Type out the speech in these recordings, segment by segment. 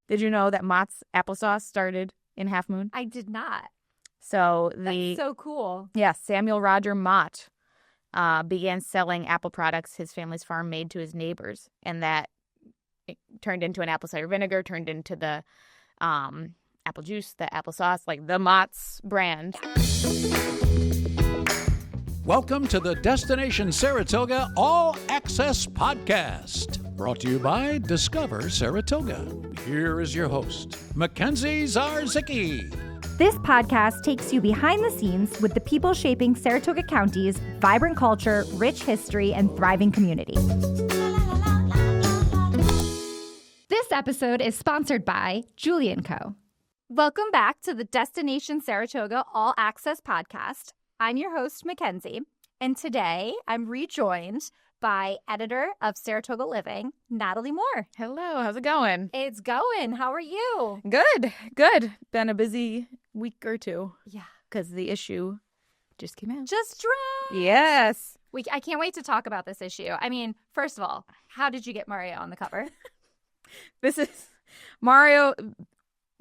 Did you know that Mott's applesauce started in Half Moon? I did not. So That's so cool. Yeah, Samuel Roger Mott began selling apple products his family's farm made to his neighbors, and that it turned into an apple cider vinegar, turned into the apple juice, the applesauce, like the Mott's brand. Welcome to the Destination Saratoga All Access Podcast, brought to you by Discover Saratoga. Here is your host, Mackenzie Zarzicki. This podcast takes you behind the scenes with the people shaping Saratoga County's vibrant culture, rich history, and thriving community. This episode is sponsored by Julie & Co. Welcome back to the Destination Saratoga All Access Podcast. I'm your host, Mackenzie, and today I'm rejoined by editor of Saratoga Living, Natalie Moore. Hello, how's it going? It's going. How are you? Good. Been a busy week or two. Yeah. Because the issue just came out. Just dropped. Yes. I can't wait to talk about this issue. I mean, first of all, how did you get Mario on the cover? Mario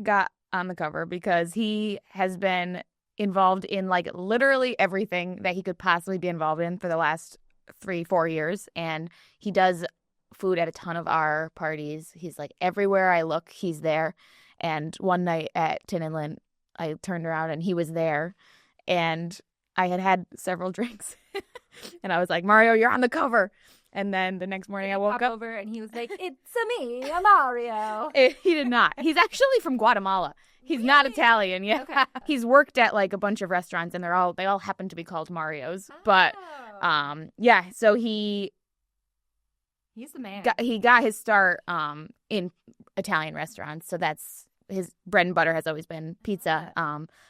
got on the cover because he has been involved in like literally everything that he could possibly be involved in for the last 3-4 years, and he does food at a ton of our parties. He's like everywhere I look, he's there. And one night at Tin Inlet, I turned around and he was there, and I had several drinks, and I was like, Mario, you're on the cover. And then the next morning I woke up over and he was like, it's me, Mario. He did not. He's actually from Guatemala. He's really? Not Italian. Yeah. Okay. He's worked at like a bunch of restaurants, and they all happen to be called Mario's. Oh. But yeah, so he's the man. He got his start in Italian restaurants. So that's his bread and butter has always been pizza.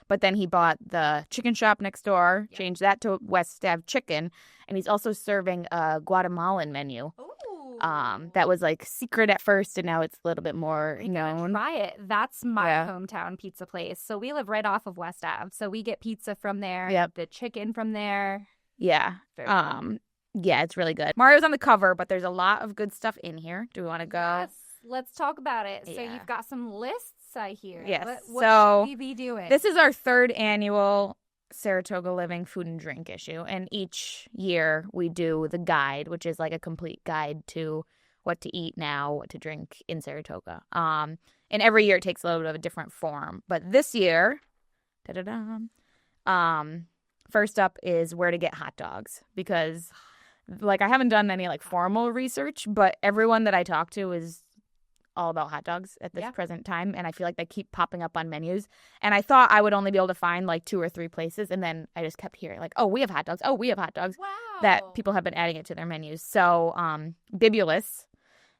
But then he bought the chicken shop next door, changed that to West Ave Chicken, and he's also serving a Guatemalan menu. Ooh. That was like secret at first, and now it's a little bit more known. Try it. That's my hometown pizza place. So we live right off of West Ave. So we get pizza from there. Yep. The chicken from there. Yeah. Very cool. Yeah, it's really good. Mario's on the cover, but there's a lot of good stuff in here. Do we want to go? Yes. Let's talk about it. Yeah. So you've got some lists, I hear. Yes. What so should we be doing? This is our third annual Saratoga Living Food and Drink issue, and each year we do the guide, which is like a complete guide to what to eat now, what to drink in Saratoga. And every year it takes a little bit of a different form. But this year, first up is where to get hot dogs, because like I haven't done any like formal research, but everyone that I talk to is all about hot dogs at this present time, and I feel like they keep popping up on menus. And I thought I would only be able to find like 2 or 3 places, and then I just kept hearing like, oh, we have hot dogs. Oh, we have hot dogs. Wow. That people have been adding it to their menus. So Bibulus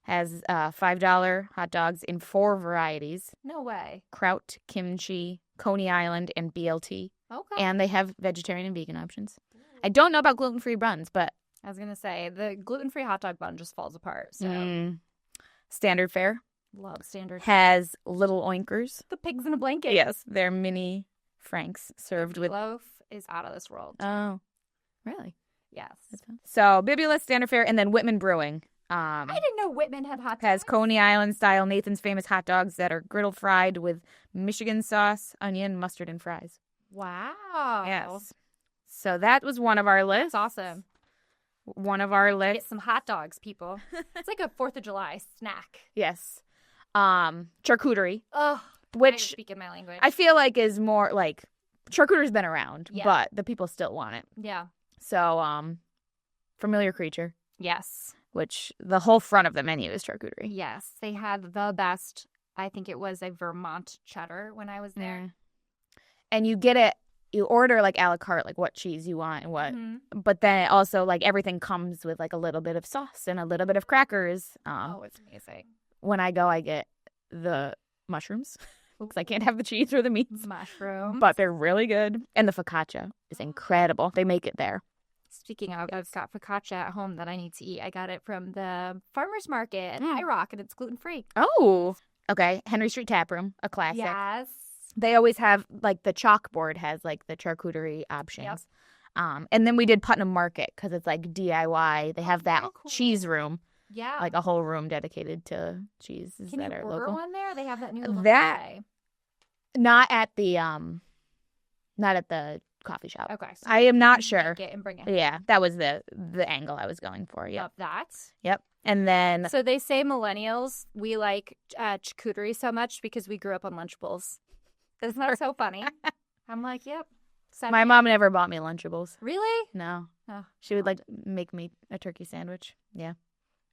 has $5 hot dogs in 4 varieties. No way. Kraut, kimchi, Coney Island, and BLT. Okay. And they have vegetarian and vegan options. I don't know about gluten-free buns, but I was going to say, the gluten-free hot dog bun just falls apart. So Standard Fare. Love Standard. Has little oinkers. The pigs in a blanket. Yes, they're mini Franks served with. Loaf is out of this world. Oh, really? Yes. So Bibulus, Standard Fare, and then Whitman Brewing. I didn't know Whitman had hot dogs. Has Coney Island style Nathan's Famous hot dogs that are griddle fried with Michigan sauce, onion, mustard, and fries. Wow. Yes. So that was one of our lists. That's awesome. One of our lists. Get some hot dogs, people. It's like a 4th of July snack. Yes. Charcuterie. Oh, which speaking my language. I feel like is more like charcuterie's been around, but the people still want it. Yeah. So, Familiar Creature. Yes. Which the whole front of the menu is charcuterie. Yes. They had the best, I think it was a Vermont cheddar when I was there. And you get it, you order like a la carte, like what cheese you want and what. But then it also like everything comes with like a little bit of sauce and a little bit of crackers. It's amazing. When I go, I get the mushrooms because I can't have the cheese or the meats. Mushrooms. But they're really good. And the focaccia is incredible. They make it there. Speaking of, I've got focaccia at home that I need to eat. I got it from the farmer's market at High Rock, and it's gluten-free. Oh, okay. Henry Street Tap Room, a classic. Yes. They always have, like, the chalkboard has, like, the charcuterie options. Yep. And then we did Putnam Market because it's, like, DIY. They have that cheese room Yeah. Like a whole room dedicated to cheeses Can that you are order local. one there? They have that new little That- cafe. Not at the coffee shop. Okay. So I am not you sure. make it and bring it. Yeah, that was the angle I was going for. Yep. Love that. Yep. And then So they say millennials, we like charcuterie so much because we grew up on Lunchables. Isn't that so funny? I'm like, yep. my mom never bought me Lunchables. Really? No. Oh. She would like make me a turkey sandwich. Yeah.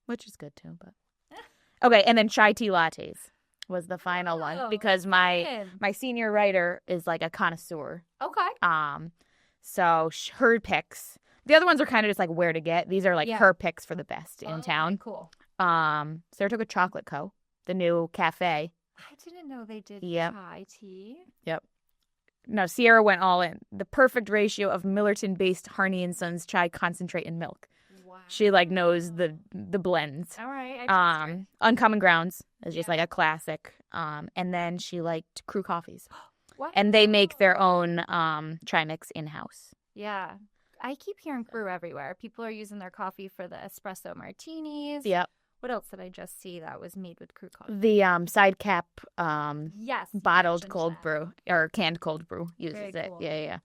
Which is good too, but okay, and then chai tea lattes was the final one Oh, because my senior writer is like a connoisseur. Okay. So her picks. The other ones are kind of just like where to get. These are like her picks for the best in town. Cool. Saratoga Chocolate Co., the new cafe. I didn't know they did Yep. chai tea. Yep. No, Sierra went all in. The perfect ratio of Millerton-based Harney and Sons chai concentrate and milk. Wow. She like knows the blends. All right. I trust her. Uncommon Grounds is just like a classic. And then she liked Crew Coffees. What? And they make their own chai mix in-house. Yeah. I keep hearing Crew everywhere. People are using their coffee for the espresso martinis. Yep. What else did I just see that was made with Crew coffee? The side cap Yes. you bottled mentioned cold that. brew or canned cold brew uses Very it. cool. Yeah.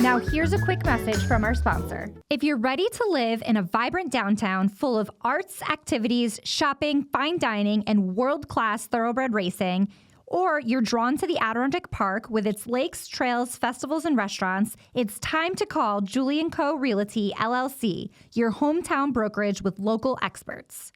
Now, here's a quick message from our sponsor. If you're ready to live in a vibrant downtown full of arts, activities, shopping, fine dining, and world-class thoroughbred racing, or you're drawn to the Adirondack Park with its lakes, trails, festivals, and restaurants, it's time to call Julie & Co. Realty, LLC, your hometown brokerage with local experts.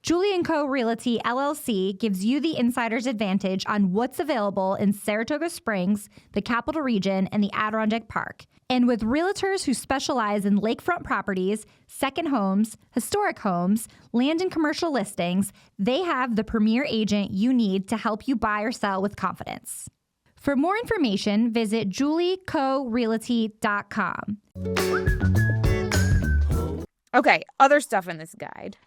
Julie & Co. Realty, LLC gives you the insider's advantage on what's available in Saratoga Springs, the Capital Region, and the Adirondack Park. And with realtors who specialize in lakefront properties, second homes, historic homes, land and commercial listings, they have the premier agent you need to help you buy or sell with confidence. For more information, visit juliecorealty.com. Okay, other stuff in this guide.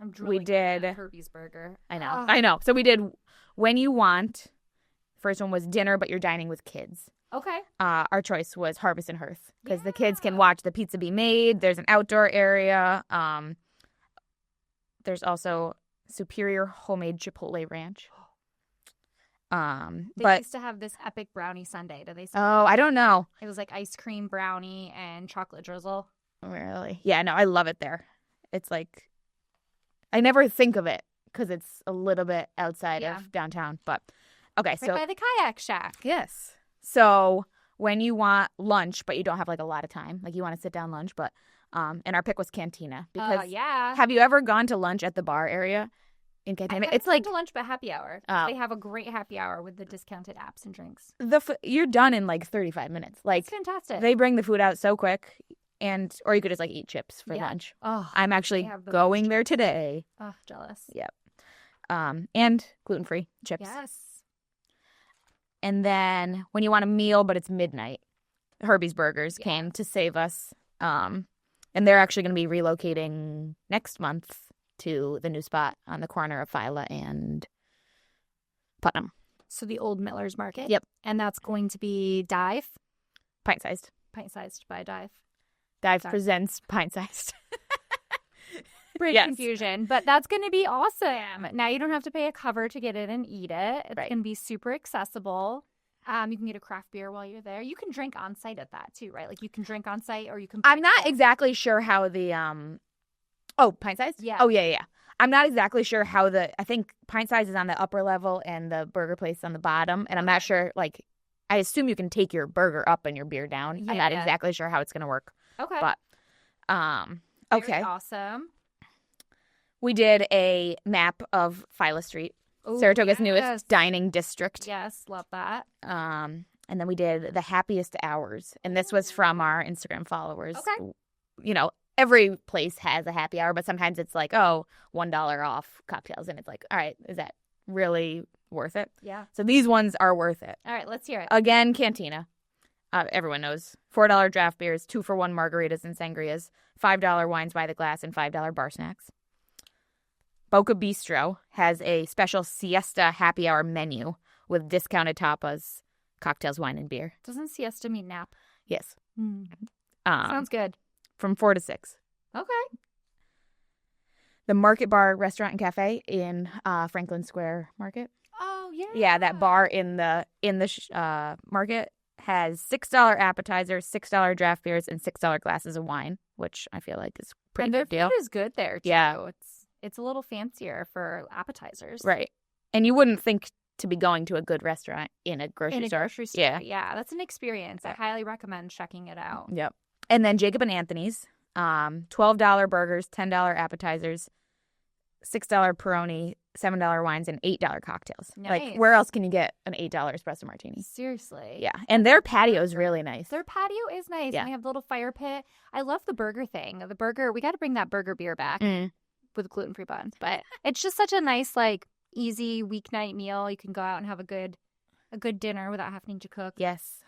I'm We did Herbie's Burger. I know. So we did When You Want. First one was dinner, but you're dining with kids. Okay. Our choice was Harvest and Hearth because the kids can watch the pizza be made. There's an outdoor area. There's also Superior Homemade Chipotle Ranch. They But used to have this epic brownie sundae. Do they? I don't know. It was like ice cream brownie and chocolate drizzle. Really? Yeah, no, I love it there. It's like I never think of it because it's a little bit outside of downtown. But okay, Right so by the kayak shack. yes. So when you want lunch, but you don't have like a lot of time, like you want to sit down lunch, but and our pick was Cantina because Yeah. have you ever gone to lunch at the bar area in Cantina? It's It's like to lunch, but happy hour. Oh. They have a great happy hour with the discounted apps and drinks. you're done in like 35 minutes. Like It's fantastic. they bring the food out so quick, or you could just like eat chips for lunch. Oh, I'm actually they have the going there today. oh, jealous. Yep. And gluten-free chips. Yes. And then when you want a meal, but it's midnight, Herbie's Burgers came to save us. And they're actually going to be relocating next month to the new spot on the corner of Phyla and Putnam. So the old Miller's Market. Yep. And that's going to be Dive, Pint-sized. pint-sized by Dive. Dive Sorry. presents pint-sized. Bridge Yes. confusion, but that's going to be awesome. Now you don't have to pay a cover to get in and eat it. It's Right. going to be super accessible. You can get a craft beer while you're there. You can drink on site at that too, right? Like you can drink on site, or you can. I'm not exactly sure how the pint-sized? Yeah. Oh, yeah. I'm not exactly sure how I think pint-size is on the upper level and the burger place on the bottom. And I'm not sure, like, I assume you can take your burger up and your beer down. I'm not Yeah. exactly sure how it's going to work. Okay. But, Very okay. awesome. We did a map of Phyla Street, Ooh, Saratoga's yes. newest dining district. Yes, love that. And then we did the happiest hours. And this was from our Instagram followers. Okay. You know, every place has a happy hour, but sometimes it's like, oh, $1 off cocktails. And it's like, all right, is that really worth it? Yeah. So these ones are worth it. All right, let's hear it. Again, Cantina. Everyone knows. $4 draft beers, 2-for-1 margaritas and sangrias, $5 wines by the glass, and $5 bar snacks. Boca Bistro has a special siesta happy hour menu with discounted tapas, cocktails, wine, and beer. Doesn't siesta mean nap? Yes. Sounds good. From 4 to 6. Okay. the Market Bar Restaurant and Cafe in Franklin Square Market. Oh, yeah. Yeah, that bar in the market has $6 appetizers, $6 draft beers, and $6 glasses of wine, which I feel like is a pretty And their good deal. food is good there, too. Yeah. It's a little fancier for appetizers. Right. And you wouldn't think to be going to a good restaurant in a grocery store. Yeah. Yeah, that's an experience. I highly recommend checking it out. Yep. And then Jacob and Anthony's, $12 burgers, $10 appetizers, $6 Peroni, $7 wines, and $8 cocktails. Nice. Like, where else can you get an $8 espresso martini? Seriously. Yeah. And their patio is really nice. Their patio is nice. Yeah. And they have the little fire pit. I love the burger thing. The burger, we got to bring that burger beer back with gluten-free buns. But it's just such a nice, like, easy weeknight meal. You can go out and have a good dinner without having to cook. Yes.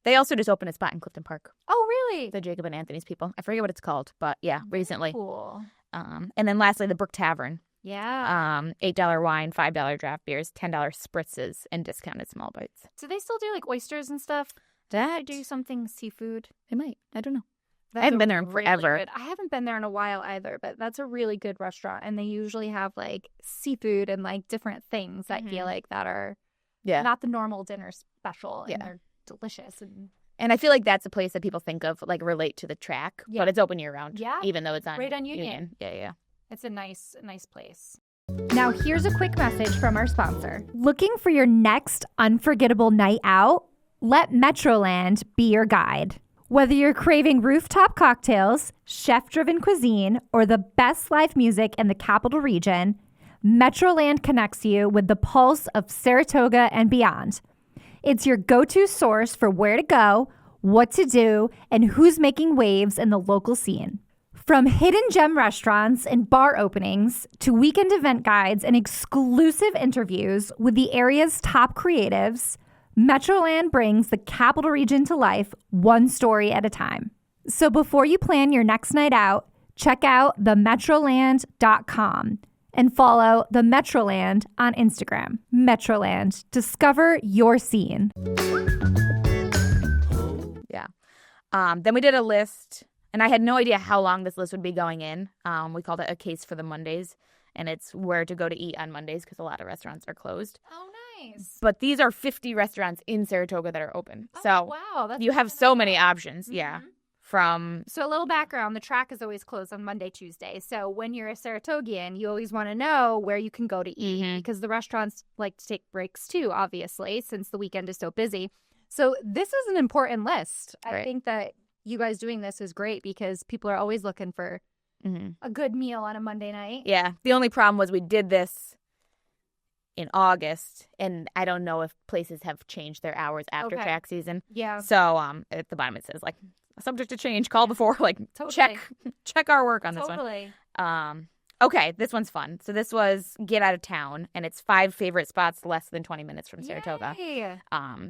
They also just opened a spot in Clifton Park. Oh, really? The Jacob and Anthony's people. I forget what it's called, but yeah, recently. Cool. And then lastly, the Brook Tavern. Yeah. $8 wine, $5 draft beers, $10 spritzes, and discounted small bites. Do they still do like oysters and stuff? That Do something seafood? they might. I don't know. That's I haven't been there in really forever. good- I haven't been there in a while either, but that's a really good restaurant. And they usually have like seafood and like different things I feel like that are not the normal dinner special. And they're delicious. And I feel like that's a place that people think of, like, relate to the track, but it's open year round. Yeah. Even though it's on Right on Union. Yeah. It's a nice place. Now, here's a quick message from our sponsor. Looking for your next unforgettable night out? Let Metroland be your guide. Whether you're craving rooftop cocktails, chef-driven cuisine, or the best live music in the capital region, Metroland connects you with the pulse of Saratoga and beyond. It's your go-to source for where to go, what to do, and who's making waves in the local scene. From hidden gem restaurants and bar openings to weekend event guides and exclusive interviews with the area's top creatives, Metroland brings the capital region to life one story at a time. So before you plan your next night out, check out themetroland.com and follow the Metroland on Instagram. Metroland, discover your scene. Yeah. Then we did a list, and I had no idea how long this list would be going in. We called it a case for the Mondays, and it's where to go to eat on Mondays because a lot of restaurants are closed. Oh, nice. But these are 50 restaurants in Saratoga that are open. So wow. That's you have so many options. Yeah. From So a little background, the track is always closed on Monday, Tuesday. So when you're a Saratogian, you always want to know where you can go to eat because the restaurants like to take breaks too, obviously, since the weekend is so busy. So this is an important list. Right. I think that you guys doing this is great because people are always looking for a good meal on a Monday night. Yeah. The only problem was we did this in August, and I don't know if places have changed their hours after track season. Yeah. So at the bottom it says, like, subject to change, call before, like, Totally. check our work on this one. Totally. Okay, this one's fun. So this was Get Out of Town, and it's 5 favorite spots less than 20 minutes from Saratoga. Yay.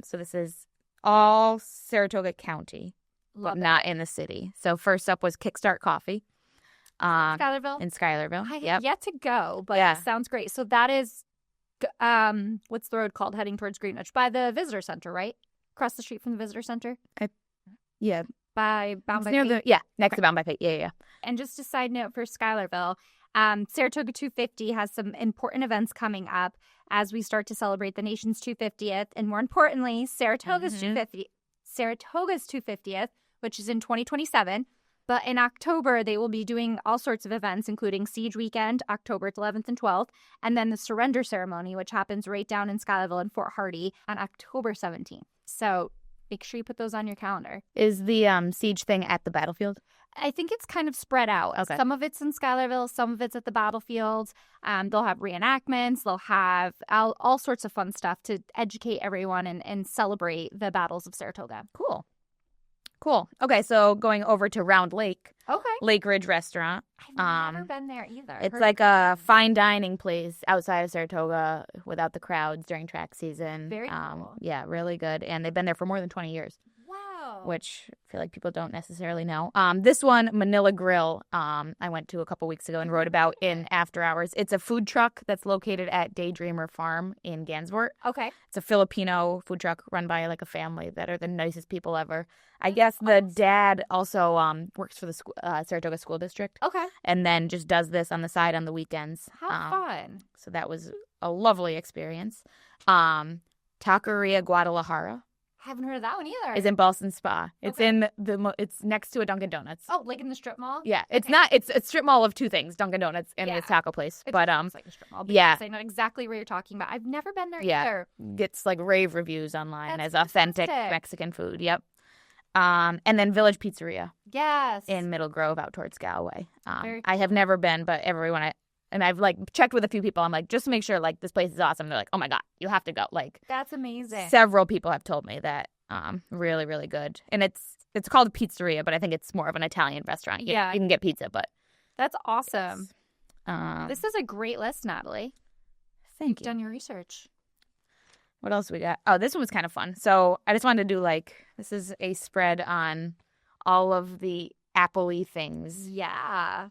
So this is all Saratoga County, Love but it. not in the city. So first up was Kickstart Coffee. Schuylerville. In Schuylerville. I have Yep. yet to go, but Yeah. it sounds great. So that is, what's the road called heading towards Greenwich? By the visitor center, right? Across the street from the visitor center? Yeah. By Bound It's by near Fate? next to Bound by Fate. Yeah. And just a side note for Schuylerville, Saratoga 250 has some important events coming up as we start to celebrate the nation's 250th. And more importantly, Saratoga's 250th, which is in 2027. But in October, they will be doing all sorts of events, including Siege Weekend, October 11th and 12th, and then the Surrender Ceremony, which happens right down in Schuylerville and Fort Hardy on October 17th. So make sure you put those on your calendar. Is the siege thing at the battlefield? I think it's kind of spread out. Okay. Some of it's in Schuylerville, some of it's at the battlefield. They'll have reenactments. They'll have all sorts of fun stuff to educate everyone and celebrate the battles of Saratoga. Cool. Okay, so going over to Round Lake, Okay. Lake Ridge Restaurant. I've never been there either. It's like a fine dining place outside of Saratoga without the crowds during track season. Very cool. Yeah, really good. And they've been there for more than 20 years. Wow. which I feel like people don't necessarily know. This one, Manila Grill, I went to a couple weeks ago and wrote about in After Hours. It's a food truck that's located at Daydreamer Farm in Gansevoort. Okay. It's a Filipino food truck run by like a family that are the nicest people ever. I guess the dad also works for the Saratoga School District. Okay. And then just does this on the side on the weekends. How fun. So that was a lovely experience. Taqueria Guadalajara Haven't heard of that one either. is in Ballston Spa. It's Okay. in it's next to a Dunkin' Donuts. Oh, like in the strip mall? Yeah, it's Okay. not. It's a strip mall of two things: Dunkin' Donuts and this taco place. It's But like a strip mall. yeah. I know exactly where you're talking about. I've never been there Yeah. either. gets like rave reviews online That's as authentic fantastic. Mexican food. Yep. And then Village Pizzeria Yes. in Middle Grove out towards Galway. Very I have never been, but everyone and I've like checked with a few people. I'm like, just to make sure like this place is awesome. They're like, oh my God, you have to go. Like That's amazing. several people have told me that really, really good. And it's called a pizzeria, but I think it's more of an Italian restaurant. You can get pizza, but That's awesome. yes. This is a great list, Natalie. Thank you. Done your research. What else we got? Oh, this one was kind of fun. So I just wanted to do this is a spread on all of the apple-y things. Yeah.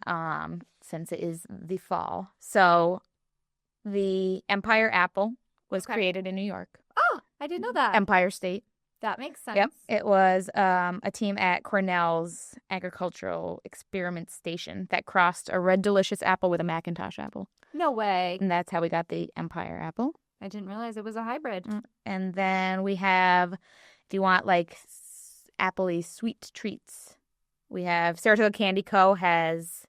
Since it is the fall. So the Empire apple was created in New York. Oh, I didn't know that. Empire State. That makes sense. Yep. It was a team at Cornell's Agricultural Experiment Station that crossed a red delicious apple with a Macintosh apple. No way. And that's how we got the Empire apple. I didn't realize it was a hybrid. And then we have, if you want apple-y sweet treats, we have Saratoga Candy Co. has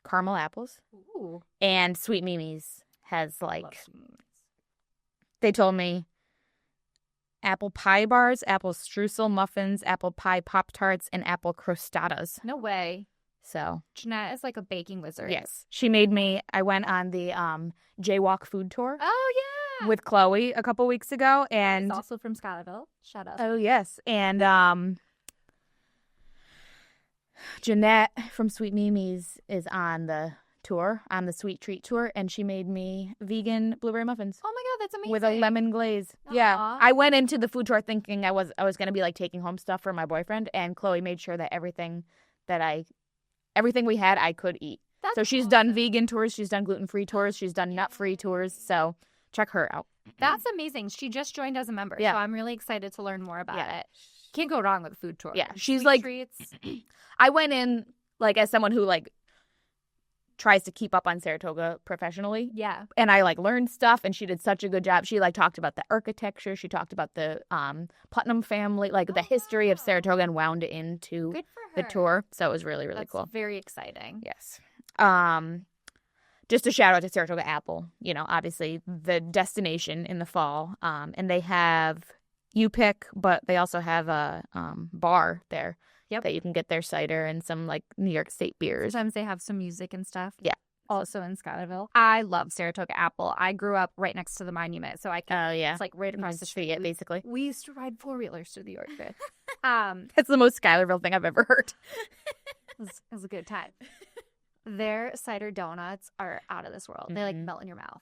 caramel apples. Ooh. And Sweet Mimi's has Love Sweet Mimi's. they told me apple pie bars, apple streusel muffins, apple pie Pop-Tarts, and apple crostadas. No way. So, Jeanette is like a baking wizard. yes. She made me, I went on the Jaywalk food tour Oh, yeah. with Chloe a couple weeks ago. And It's also from Schuylerville. Shout out. oh, yes. And Jeanette from Sweet Mimi's is on the tour, on the Sweet Treat tour, and she made me vegan blueberry muffins. Oh, my God. That's amazing. With a lemon glaze. Aw. Yeah. I went into the food tour thinking I was going to be like taking home stuff for my boyfriend, and Chloe made sure that everything we had I could eat. That's So she's done vegan tours, she's done gluten-free tours, she's done nut-free tours, so check her out. That's amazing. She just joined as a member. Yeah. So I'm really excited to learn more about Yeah. it. Can't go wrong with a food tour. Yeah, she's Sweet like treats. I went in as someone who tries to keep up on Saratoga professionally. Yeah. And I learned stuff, and she did such a good job. She talked about the architecture, she talked about the Putnam family, the history of Saratoga, and wound it into Good for her. the tour. So it was really, really That's cool. very exciting. Yes. Just a shout out to Saratoga Apple, obviously the destination in the fall. And they have you pick, but they also have a bar there. Yep. That you can get their cider and some New York State beers. Sometimes they have some music and stuff. Yeah. Also in Schuylerville. I love Saratoga Apple. I grew up right next to the monument, so I can. Oh yeah. It's right across the street. basically. We used to ride 4-wheelers through the Yorkshire. That's the most Schuylerville thing I've ever heard. It was a good time. Their cider donuts are out of this world. They melt in your mouth.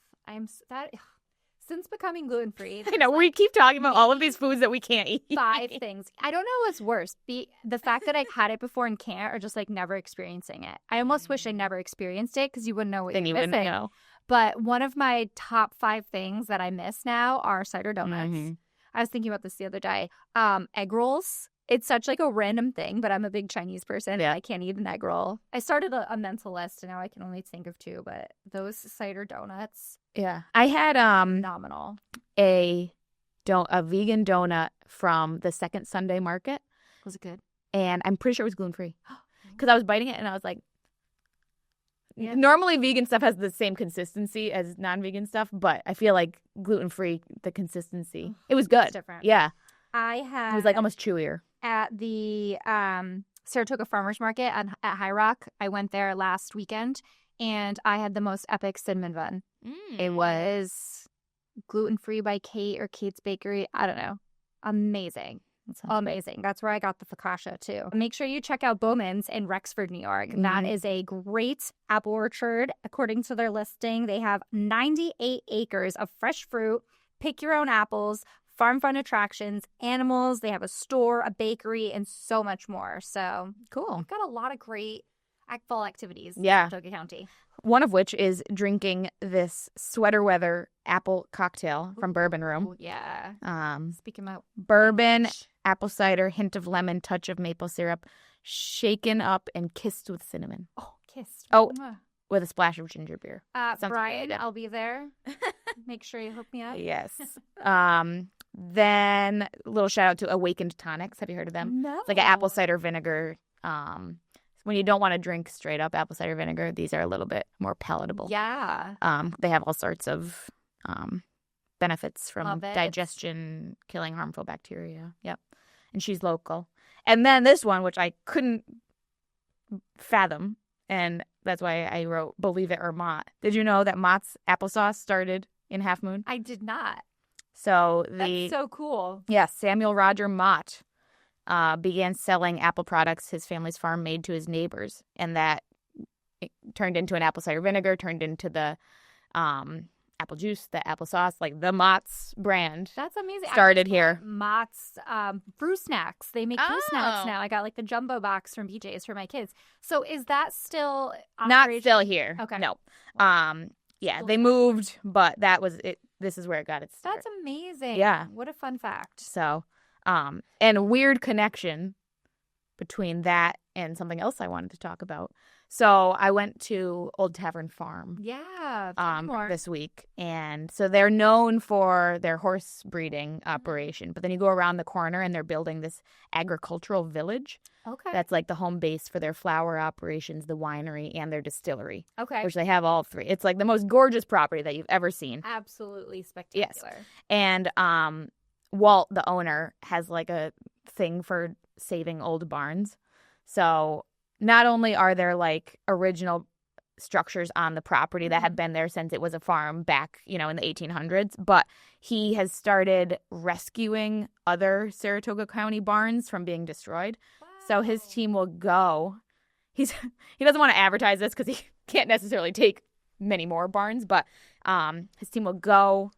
Since becoming gluten free, I know we keep talking about all of these foods that we can't eat. 5 things. I don't know what's worse. The fact that I've had it before and can't, or just never experiencing it. I almost wish I never experienced it because you wouldn't know what Then you're you wouldn't missing. know. But one of my top 5 things that I miss now are cider donuts. Mhm. I was thinking about this the other day. Egg rolls. It's such a random thing, but I'm a big Chinese person. Yeah. I can't eat an egg roll. I started a mental list, and now I can only think of 2. But those cider donuts, Yeah. I had phenomenal. a vegan donut from the Second Sunday Market, Was it good? and I'm pretty sure it was gluten-free because I was biting it and I was like, Yeah. normally vegan stuff has the same consistency as non-vegan stuff, but I feel like gluten-free, the consistency, it was good. It's different. Yeah. I had It was almost chewier. at the Saratoga Farmers Market at High Rock. I went there last weekend, and I had the most epic cinnamon bun. It was gluten-free by Kate or Kate's Bakery. I don't know. Amazing. Amazing. That's where I got the focaccia, too. Make sure you check out Bowman's in Rexford, New York. That is a great apple orchard. According to their listing, they have 98 acres of fresh fruit, pick your own apples, farm fun attractions, animals. They have a store, a bakery, and so much more. So Cool. we've got a lot of great fall activities in Saratoga County. One of which is drinking this sweater weather apple cocktail from Bourbon Room. Oh, yeah. Speaking about Bourbon, apple cider, hint of lemon, touch of maple syrup, shaken up and kissed with cinnamon. Oh, kissed. Oh, with a splash of ginger beer. Brian, I'll be there. Make sure you hook me up. Yes. Then a little shout out to Awakened Tonics. Have you heard of them? No. It's like an apple cider vinegar. When you don't want to drink straight up apple cider vinegar, these are a little bit more palatable. Yeah. They have all sorts of benefits from Love it. digestion, killing harmful bacteria. Yep. And she's local. And then this one, which I couldn't fathom, and that's why I wrote Believe It or Mott. Did you know that Mott's applesauce started in Half Moon? I did not. So That's so cool. Samuel Roger Mott began selling apple products his family's farm made to his neighbors, and that it turned into an apple cider vinegar, turned into the apple juice, the applesauce, like the Mott's brand. That's amazing. Started here. Mott's fruit snacks. They make fruit snacks now. I got like the jumbo box from BJ's for my kids. So is that still Not still here. Okay. No. They moved, but that was it. This is where it got its start. That's amazing. Yeah. What a fun fact. So, and a weird connection between that and something else I wanted to talk about. So I went to Old Tavern Farm Yeah. this week. And so they're known for their horse breeding operation. But then you go around the corner and they're building this agricultural village. Okay. That's like the home base for their flower operations, the winery, and their distillery. Okay. Which they have all three. It's like the most gorgeous property that you've ever seen. Absolutely spectacular. Yes. And Walt, the owner, has like a thing for saving old barns. So not only are there like original structures on the property that have been there since it was a farm back, in the 1800s, but he has started rescuing other Saratoga County barns from being destroyed. Wow. So his team will go. He doesn't want to advertise this because he can't necessarily take many more barns, but his team will go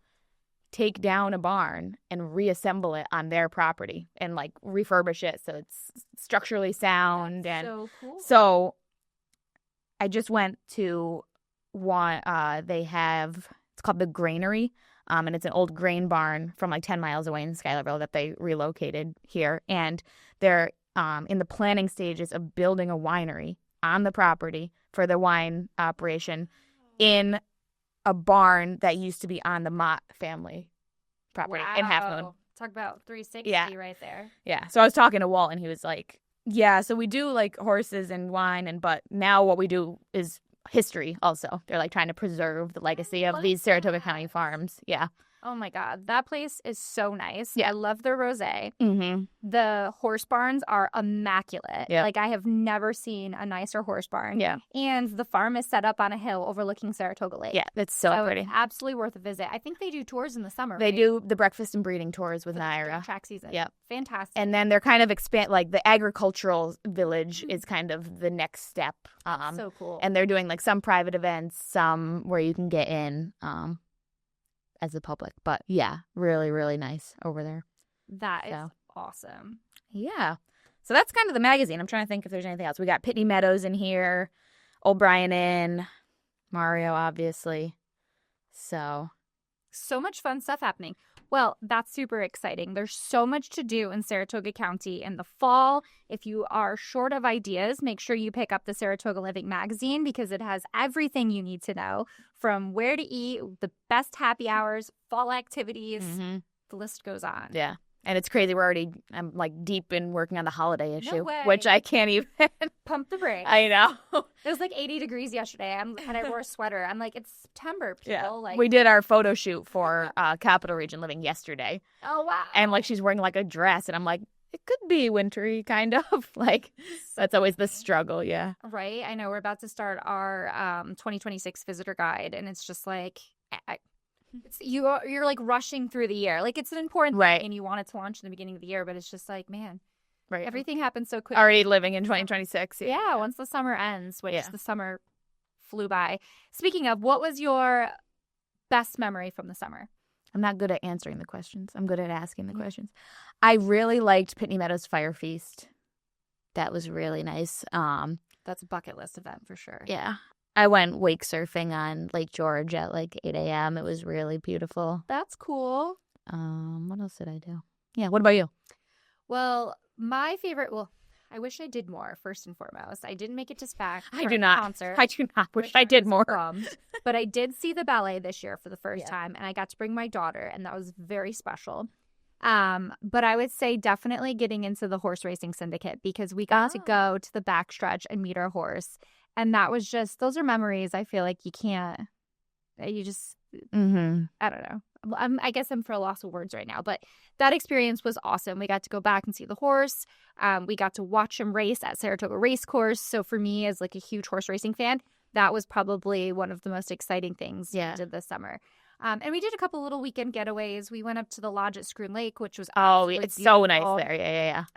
take down a barn and reassemble it on their property and like refurbish it so it's structurally sound. That's and so cool. So I just went to one. They have, it's called the Granary, and it's an old grain barn from like 10 miles away in Schuylerville that they relocated here, and they're in the planning stages of building a winery on the property for the wine operation in a barn that used to be on the Mott family property in Half Moon. Talk about 360 right there. Yeah. So I was talking to Walt and he was like, yeah, so we do like horses and wine, but now what we do is history also. They're like trying to preserve the legacy of these Saratoga County farms. Yeah. Oh my God. That place is so nice. Yeah. I love their rosé. Mm-hmm. The horse barns are immaculate. Yeah. Like I have never seen a nicer horse barn. Yeah. And the farm is set up on a hill overlooking Saratoga Lake. Yeah, that's so pretty. It's absolutely worth a visit. I think they do tours in the summer. They right? do the breakfast and breeding tours with For Naira. track season. Yep. Fantastic. And then they're kind of like the agricultural village is kind of the next step. So cool. And they're doing like some private events, some where you can get in as the public. But yeah, really, really nice over there. That is awesome. Yeah. So that's kind of the magazine. I'm trying to think if there's anything else. We got Pitney Meadows in here, O'Brien Inn, Mario, obviously. So much fun stuff happening. Well, that's super exciting. There's so much to do in Saratoga County in the fall. If you are short of ideas, make sure you pick up the Saratoga Living magazine because it has everything you need to know from where to eat, the best happy hours, fall activities. mm-hmm. The list goes on. Yeah. And it's crazy. I'm like deep in working on the holiday issue, way. which I can't even. Pump the brakes. I know. It was like 80 degrees yesterday, and I wore a sweater. I'm like, it's September, people. Yeah. Like, We did our photo shoot for Capital Region Living yesterday. oh, wow. And like she's wearing like a dress and I'm like, it could be wintry kind of. Like that's always the struggle. Yeah. Right. I know we're about to start our 2026 visitor guide, and it's just like you're like rushing through the year. Like it's an important thing, and you want it to launch in the beginning of the year, but it's just like, man, right. Everything happens so quickly. Already living in 2026. Yeah. Once the summer ends, which the summer flew by. Speaking of, what was your best memory from the summer? I'm not good at answering the questions. I'm good at asking the questions. I really liked Pitney Meadows Fire Feast. That was really nice. That's a bucket list event for sure. Yeah. I went wake surfing on Lake George at like 8 a.m. It was really beautiful. That's cool. What else did I do? Yeah, what about you? Well, my favorite, I wish I did more, first and foremost. I didn't make it to SPAC I do not. concert. I do not wish I did more. But I did see the ballet this year for the first time, and I got to bring my daughter, and that was very special. But I would say definitely getting into the horse racing syndicate, because we got to go to the backstretch and meet our horse. And that was just, those are memories I feel like you can't, you just, I don't know. I guess I'm for a loss of words right now, but that experience was awesome. We got to go back and see the horse. We got to watch him race at Saratoga Race Course. So for me, as like a huge horse racing fan, that was probably one of the most exciting things we did this summer. And we did a couple little weekend getaways. We went up to the lodge at Scroon Lake, which was it's beautiful. so nice there.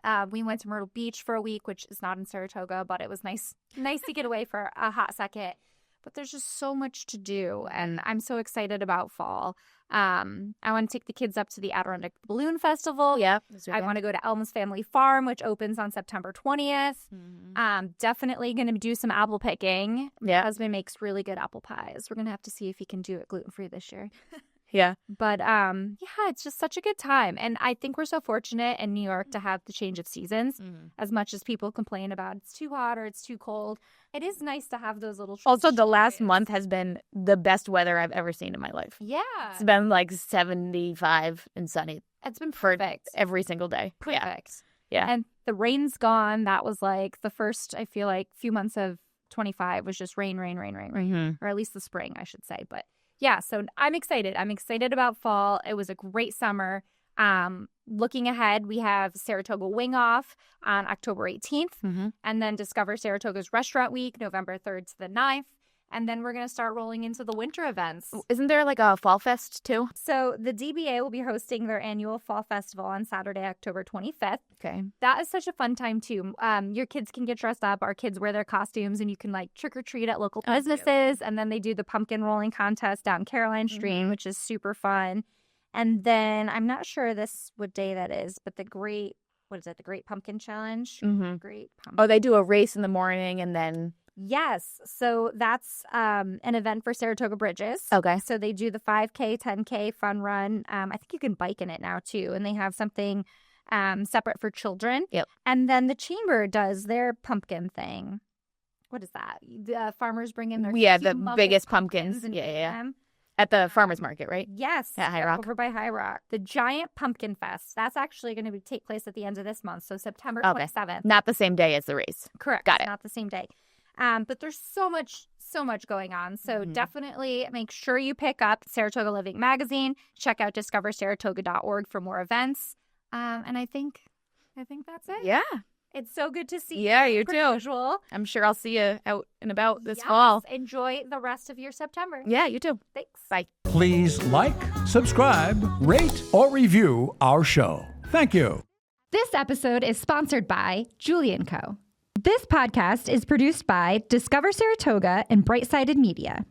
Yeah. We went to Myrtle Beach for a week, which is not in Saratoga, but it was nice to get away for a hot second. But there's just so much to do, and I'm so excited about fall. I want to take the kids up to the Adirondack Balloon Festival. Yep. I want to go to Elm's Family Farm, which opens on September 20th. Definitely going to do some apple picking. Yeah. Husband makes really good apple pies. We're going to have to see if he can do it gluten-free this year. Yeah. But it's just such a good time. And I think we're so fortunate in New York to have the change of seasons. As much as people complain about it's too hot or it's too cold, it is nice to have those little Also, the last month has been the best weather I've ever seen in my life. Yeah. It's been like 75 and sunny. It's been perfect. Every single day. Perfect. Yeah. And the rain's gone. That was like the first, I feel like, few months of 25 was just rain. Or at least the spring, I should say. But yeah, so I'm excited. I'm excited about fall. It was a great summer. Looking ahead, we have Saratoga Wing Off on October 18th, and then Discover Saratoga's Restaurant Week, November 3rd to the 9th. And then we're going to start rolling into the winter events. Isn't there like a fall fest too? So the DBA will be hosting their annual fall festival on Saturday, October 25th. Okay. That is such a fun time too. Your kids can get dressed up. Our kids wear their costumes, and you can like trick or treat at local businesses. And then they do the pumpkin rolling contest down Caroline Street, which is super fun. And then I'm not sure what day that is, but the Great Pumpkin Challenge? Great Pumpkin. Oh, they do a race in the morning and then... Yes. So that's an event for Saratoga Bridges. Okay. So they do the 5K, 10K fun run. I think you can bike in it now too. And they have something separate for children. Yep. And then the Chamber does their pumpkin thing. What is that? The farmers bring in their the biggest pumpkins. And Yeah. At the farmer's market, right? Yes. At High Rock. Over by High Rock. The Giant Pumpkin Fest. That's actually going to take place at the end of this month. So September 27th. Not the same day as the race. Correct. Got it. Not the same day. But there's so much going on. So definitely make sure you pick up Saratoga Living Magazine. Check out discoversaratoga.org for more events. And I think that's it. Yeah. It's so good to see you. Yeah, you too. Usual. I'm sure I'll see you out and about this fall. Enjoy the rest of your September. Yeah, you too. Thanks. Bye. Please like, subscribe, rate, or review our show. Thank you. This episode is sponsored by Julian Co. This podcast is produced by Discover Saratoga and Bright-Sided Media.